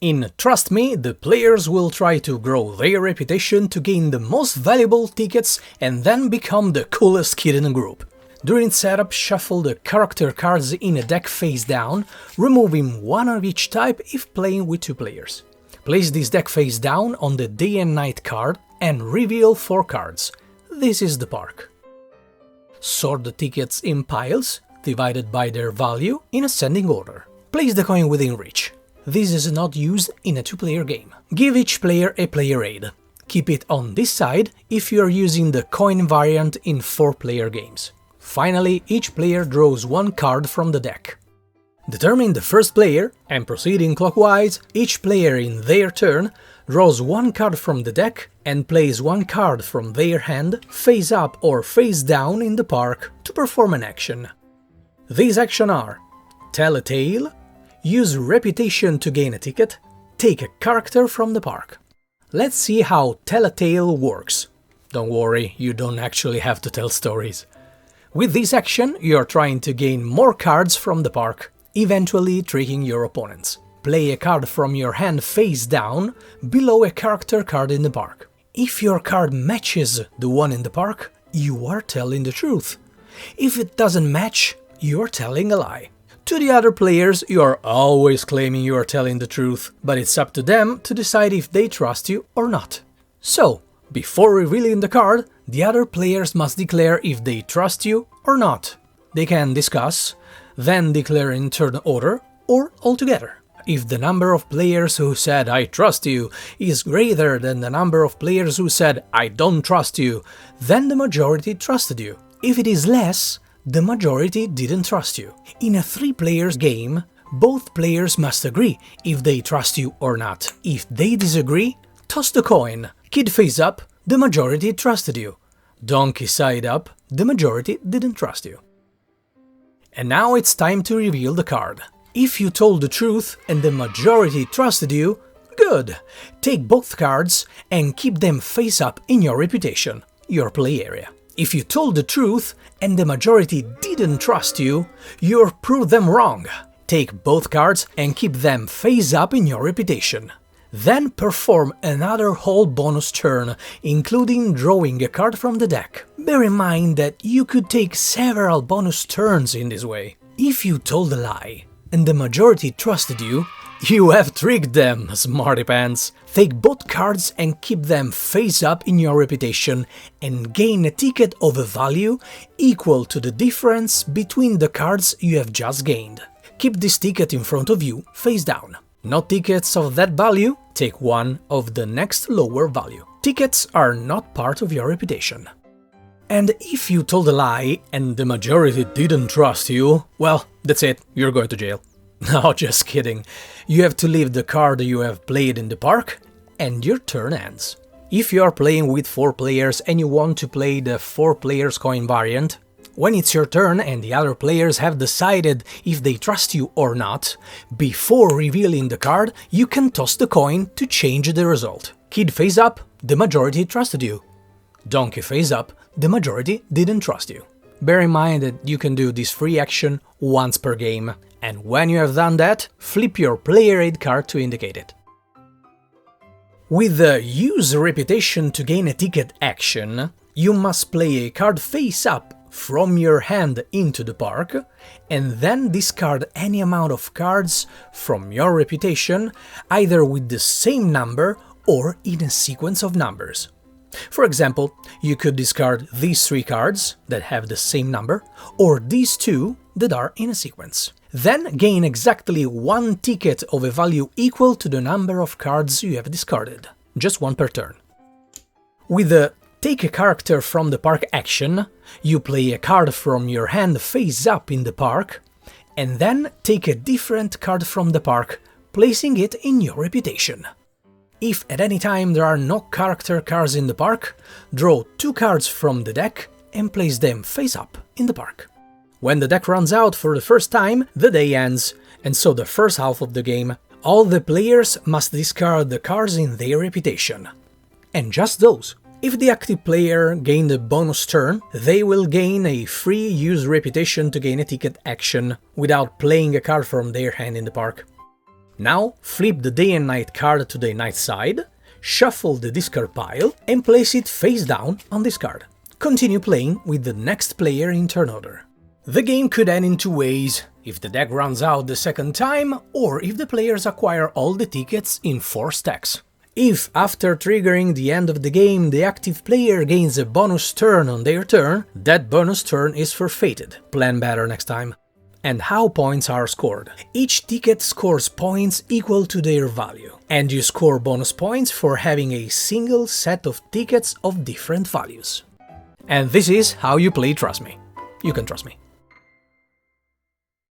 In Trust Me, the players will try to grow their reputation to gain the most valuable tickets and then become the coolest kid in the group. During setup, shuffle the character cards in a deck face down, removing one of each type if playing with 2 players. Place this deck face down on the Day and Night card and reveal 4 cards. This is the park. Sort the tickets in piles, divided by their value, in ascending order. Place the coin within reach. This is not used in a 2-player game. Give each player a player aid. Keep it on this side if you are using the coin variant in 4-player games. Finally, each player draws 1 card from the deck. Determine the first player, and proceeding clockwise, each player in their turn draws 1 card from the deck and plays 1 card from their hand face up or face down in the park to perform an action. These actions are: tell a tale, use reputation to gain a ticket, take a character from the park. Let's see how Tell a Tale works. Don't worry, you don't actually have to tell stories. With this action, you are trying to gain more cards from the park, eventually tricking your opponents. Play a card from your hand face down, below a character card in the park. If your card matches the one in the park, you are telling the truth. If it doesn't match, you are telling a lie. To the other players, you are always claiming you are telling the truth, but it's up to them to decide if they trust you or not. So, before revealing the card, the other players must declare if they trust you or not. They can discuss, then declare in turn order, or altogether. If the number of players who said "I trust you" is greater than the number of players who said "I don't trust you", then the majority trusted you. If it is less, the majority didn't trust you. In a 3-player game, both players must agree if they trust you or not. If they disagree, toss the coin. Kid face up, the majority trusted you. Donkey side up, the majority didn't trust you. And now it's time to reveal the card. If you told the truth and the majority trusted you, good! Take both cards and keep them face up in your reputation, your play area. If you told the truth and the majority didn't trust you, you proved them wrong. Take both cards and keep them face up in your reputation. Then perform another whole bonus turn, including drawing a card from the deck. Bear in mind that you could take several bonus turns in this way. If you told a lie and the majority trusted you, you have tricked them, smarty pants. Take both cards and keep them face up in your reputation and gain a ticket of a value equal to the difference between the cards you have just gained. Keep this ticket in front of you, face down. Not tickets of that value, take one of the next lower value. Tickets are not part of your reputation. And if you told a lie and the majority didn't trust you, well, that's it, you're going to jail. No, just kidding. You have to leave the card you have played in the park, and your turn ends. If you are playing with 4 players and you want to play the 4 players coin variant, when it's your turn and the other players have decided if they trust you or not, before revealing the card, you can toss the coin to change the result. Kid face up, the majority trusted you. Donkey face up, the majority didn't trust you. Bear in mind that you can do this free action once per game, and when you have done that, flip your player aid card to indicate it. With the use reputation to gain a ticket action, you must play a card face up from your hand into the park, and then discard any amount of cards from your reputation, either with the same number or in a sequence of numbers. For example, you could discard these 3 cards that have the same number, or these 2 that are in a sequence. Then gain exactly 1 ticket of a value equal to the number of cards you have discarded, just 1 per turn. With the Take a character from the park action, you play a card from your hand face up in the park, and then take a different card from the park, placing it in your reputation. If at any time there are no character cards in the park, draw 2 cards from the deck and place them face up in the park. When the deck runs out for the first time, the day ends, and so the first half of the game, all the players must discard the cards in their reputation. And just those. If the active player gained a bonus turn, they will gain a free use reputation to gain a ticket action without playing a card from their hand in the park. Now flip the day and night card to the night side, shuffle the discard pile and place it face down on this card. Continue playing with the next player in turn order. The game could end in two ways, if the deck runs out the second time or if the players acquire all the tickets in 4 stacks. If, after triggering the end of the game, the active player gains a bonus turn on their turn, that bonus turn is forfeited. Plan better next time. And how points are scored. Each ticket scores points equal to their value, and you score bonus points for having a single set of tickets of different values. And this is how you play Trust Me. You can trust me.